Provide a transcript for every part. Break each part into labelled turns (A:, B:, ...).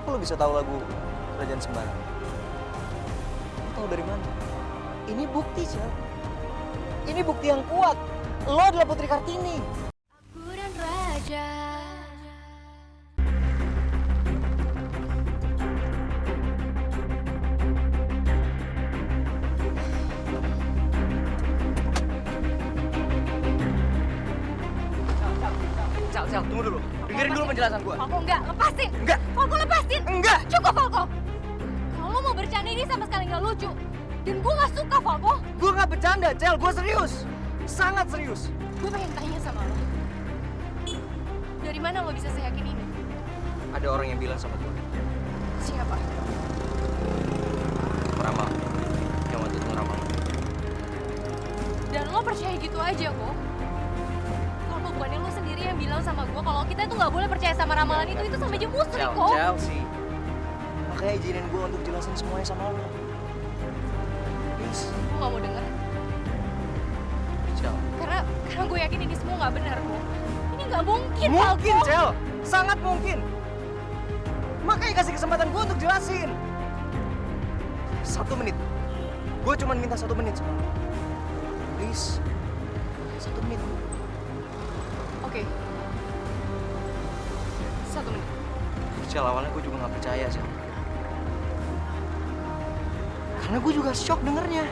A: Kenapa lo bisa tahu lagu Kerajaan Sembarang? Lo tahu dari mana? Ini bukti, Cel. Ini bukti yang kuat. Lo adalah Putri Kartini.
B: Aku dan Raja.
A: Cel, tunggu dulu. Dengerin dulu penjelasan gue.
B: Falco, enggak, lepasin.
A: Enggak.
B: Falco, lepasin.
A: Enggak.
B: Cukup, Falco. Kalau mau bercanda ini sama sekali nggak lucu. Dan gue nggak suka, Falco.
A: Gue nggak bercanda, Cel. Gue serius. Sangat serius.
B: Gue pengen tanya sama lo. Dari mana lo bisa seyakin ini?
A: Ada orang yang bilang sama gue.
B: Siapa?
A: Meramal. Yang waktu itu ngeramal.
B: Dan lo percaya gitu aja kok? Kalau bukannya lo sendiri yang bilang sama gue kalau kita tuh nggak boleh percaya sama ramalan itu sama aja musuh kok.
A: Chelsea. Makanya izinin gue untuk jelasin semuanya sama lo. Please.
B: Gue nggak mau denger.
A: Cel.
B: Karena gue yakin ini semua nggak benar kok. Ini nggak mungkin,
A: Mungkin,
B: Falco.
A: Cel. Sangat mungkin. Makanya kasih kesempatan gue untuk jelasin. 1 menit. Gue cuma minta 1 menit sama lo. Please. 1 menit.
B: Oke. 1 menit.
A: Cel, awalnya gue juga gak percaya, Cel. Karena gue juga shock dengernya.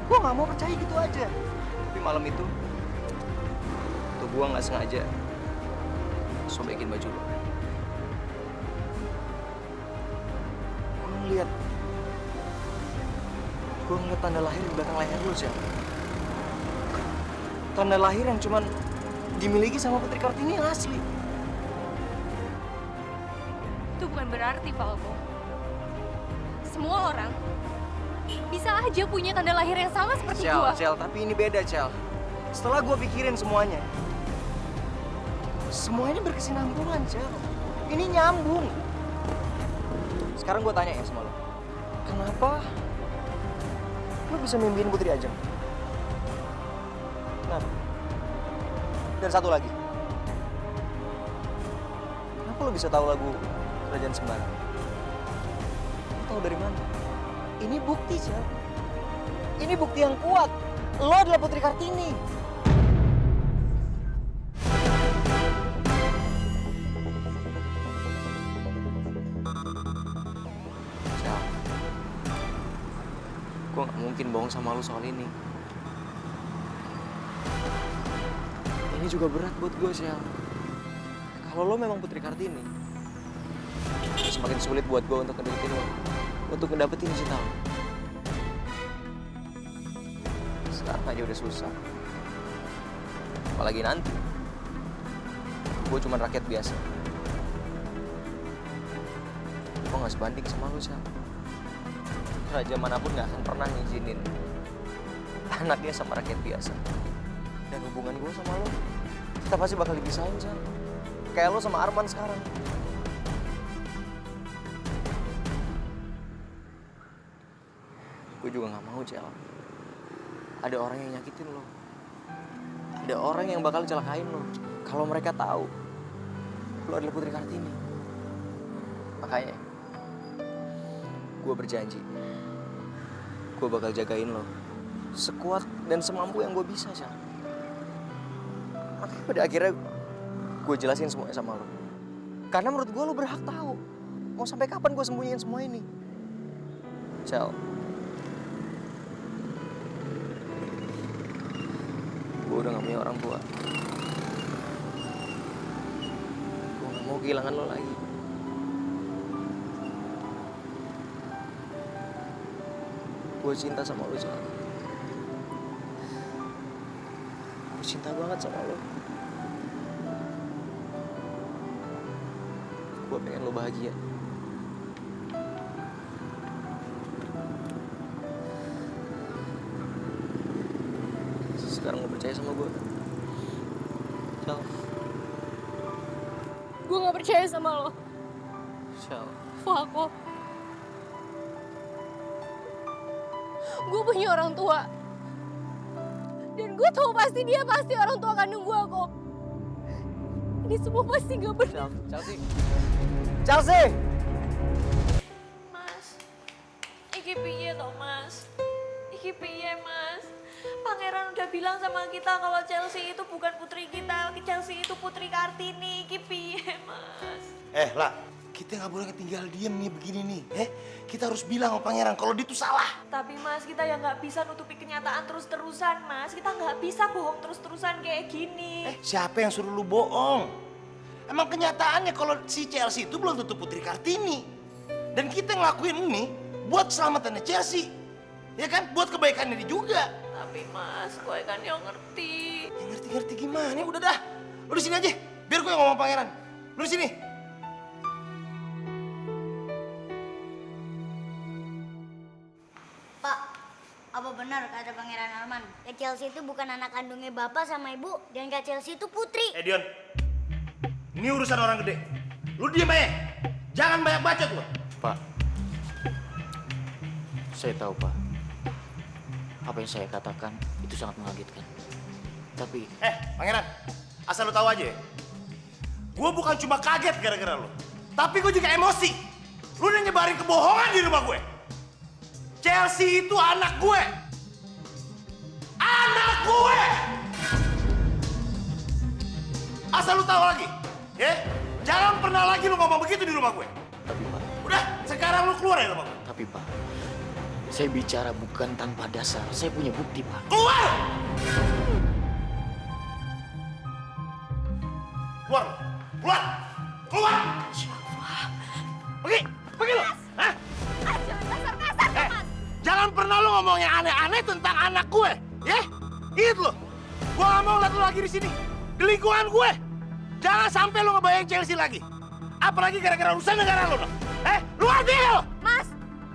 A: Gue gak mau percaya gitu aja. Tapi malam itu gue gak sengaja sobekin baju lo. Gue ngeliat tanda lahir di belakang leher lo, Cel. Tanda lahir yang cuman dimiliki sama Putri Kartini yang asli.
B: Itu bukan berarti, Falco. Semua orang bisa aja punya tanda lahir yang sama seperti
A: Cel,
B: gua.
A: Cel, tapi ini beda, Cel. Setelah gue pikirin semuanya ini berkesinambungan, Cel. Ini nyambung. Sekarang gue tanya ya sama lo. Kenapa lo bisa mimpiin Putri Ajeng? Nah, dan satu lagi. Kenapa lo bisa tahu lagu Kerajaan Sembarang? Lo tahu dari mana? Ini bukti, Cel. Ini bukti yang kuat. Lo adalah Putri Kartini. Cel, gue gak mungkin bohong sama lo soal ini. Ini juga berat buat gue, Cel. Kalau lo memang Putri Kartini, semakin sulit buat gue untuk ngedeketin lo, untuk ngedapetin cinta lo. Sekarang aja udah susah. Apalagi nanti. Gue cuma rakyat biasa. Gue gak sebanding sama lo, Cel. Raja manapun gak akan pernah ngizinin anaknya sama rakyat biasa. Dan hubungan gue sama lo, kita pasti bakal dipisahin, Cel. Kayak lo sama Arman sekarang. Gue juga gak mau, Cel. Ada orang yang nyakitin lo. Ada orang yang bakal celakain lo. Kalau mereka tahu lo adalah Putri Kartini. Makanya, gue berjanji. Gue bakal jagain lo. Sekuat dan semampu yang gue bisa, Cel. Makanya pada akhirnya gue jelasin semuanya sama lo. Karena menurut gue lo berhak tahu. Mau sampai kapan gue sembunyiin semua ini? Cel. Gue udah gak punya orang tua. Gue gak mau kehilangan lo lagi. Gue cinta sama lo, Cel. Gue cinta banget sama lo. Gue pengen lo bahagia. Sekarang lo percaya sama gue? Cel.
B: Gue nggak percaya sama lo,
A: Cel.
B: Falco. Gue punya orang tua. Dan gue tahu pasti dia pasti orang tua kandung gue kok. ini semua masih gak benar.
A: Chelsea. Chelsea!
C: Mas, iki piye toh Mas? Iki piye Mas? Pangeran udah bilang sama kita kalau Chelsea itu bukan putri kita, Chelsea itu putri Kartini. Iki piye Mas?
D: Lah, kita nggak boleh tinggal diem nih begini nih. Kita harus bilang sama pangeran kalau dia tuh salah.
C: Tapi Mas, kita ya nggak bisa nutupi kenyataan terus-terusan Mas. Kita nggak bisa bohong terus-terusan kayak gini.
D: Siapa yang suruh lu bohong? Emang kenyataannya kalau si Chelsea itu belum tentu putri Kartini. Dan kita ngelakuin ini buat keselamatannya Chelsea. Ya kan? Buat kebaikannya dia juga.
C: Tapi Mas, gue kan yang ngerti.
D: Ya ngerti-ngerti gimana? Udah dah. Lu di sini aja. Biar gue yang ngomong pangeran. Lu di sini.
E: Pak, apa benar kata Pangeran Arman? Kak Chelsea itu bukan anak kandungnya bapak sama ibu, dan Kak Chelsea itu putri.
D: Dion. Ini urusan orang gede. Lu diem aja. Jangan banyak bacot lu.
A: Pak, saya tahu Pak. Apa yang saya katakan itu sangat mengagetkan. Tapi...
D: Pangeran. Asal lu tahu aja ya. Gue bukan cuma kaget gara-gara lu. Tapi gue juga emosi. Lu udah nyebarin kebohongan di rumah gue. Chelsea itu anak gue. Anak gue! Asal lu tahu lagi. Ya? Jangan pernah lagi lu ngomong begitu di rumah gue.
A: Tapi Pak...
D: Udah, sekarang lu keluar dari rumah gue.
A: Tapi Pak, saya bicara bukan tanpa dasar. Saya punya bukti Pak.
D: Keluar! Keluar! Keluar! Keluar! Pergi! Pergi lu! Hah?
B: Jangan kasar-kasar dong, Mas.
D: Jangan pernah lu ngomong yang aneh-aneh tentang anak gue, ya? Ingat lu, gue gak mau liat lu lagi di sini. Di lingkungan gue. Jangan sampai lu ngebayang Chelsea lagi. Apalagi gara-gara urusan negara lu, lu ngerti lu?
B: Mas,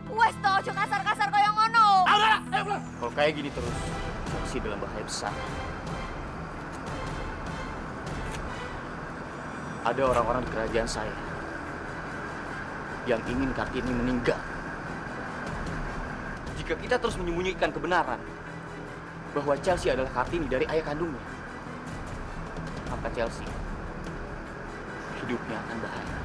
B: wes toh ojo kasar-kasar kayak ngono.
D: Udah, ayo pulang.
A: Kalau kayak gini terus, Chelsea dalam bahaya besar. Ada orang-orang di kerajaan saya yang ingin Kartini meninggal. Jika kita terus menyembunyikan kebenaran bahwa Chelsea adalah Kartini dari ayah kandungnya, maka Chelsea hidupnya akan bahaya.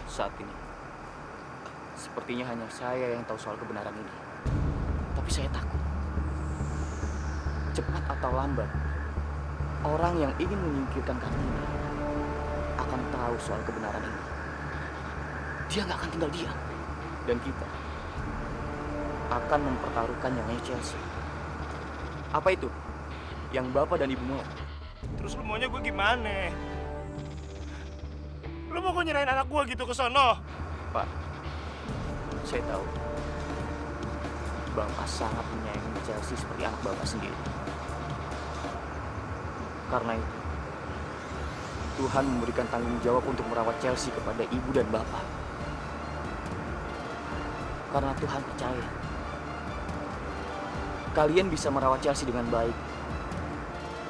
A: Saat ini, sepertinya hanya saya yang tahu soal kebenaran ini. Tapi saya takut. Cepat atau lambat, orang yang ingin menyingkirkan Kartini akan tahu soal kebenaran ini. Dia nggak akan tinggal diam. Dan kita akan mempertaruhkan nyawanya Chelsea. Apa itu? Yang Bapak dan Ibu mau?
D: Terus lu maunya gue gimana? Lu mau gue nyerahin anak gue gitu ke sono?
A: Pak, saya tahu Bapak sangat menyayangi Chelsea seperti anak Bapak sendiri. Karena itu, Tuhan memberikan tanggung jawab untuk merawat Chelsea kepada ibu dan bapak. Karena Tuhan percaya, kalian bisa merawat Chelsea dengan baik.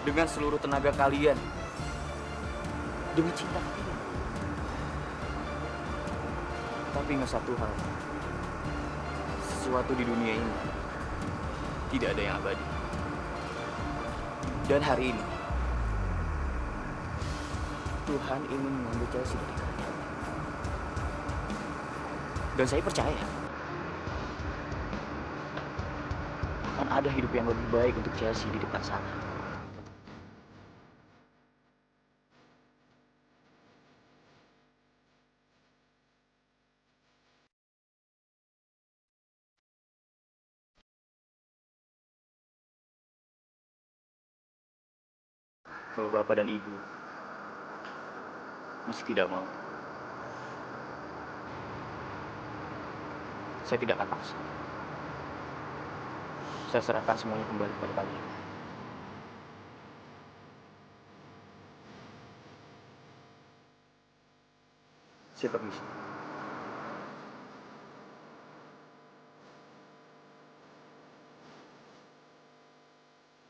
A: Dengan seluruh tenaga kalian. Demi cinta kalian. Tapi ingat satu hal, sesuatu di dunia ini tidak ada yang abadi. Dan hari ini, Tuhan ingin mengambil Chelsea dari kalian. Dan saya percaya, akan ada hidup yang lebih baik untuk Chelsea di depan sana. Kalau Bapak dan Ibu masih tidak mau, saya tidak akan paksa. Saya serahkan semuanya kembali kepada kalian. Saya permisi.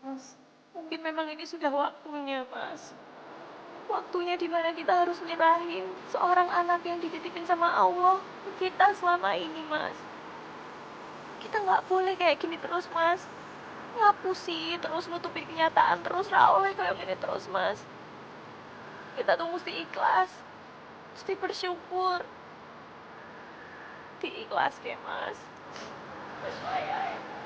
C: Mas, mungkin memang ini sudah waktunya Mas. Waktunya dimana kita harus nyerahin seorang anak yang dititipin sama Allah ke kita selama ini, Mas. Kita nggak boleh kayak gini terus, Mas. Ngapusi, terus nutupin kenyataan, terus raweh kayak gini terus, Mas. Kita tuh mesti ikhlas, mesti bersyukur. Diikhlas ya, Mas. Percaya ya.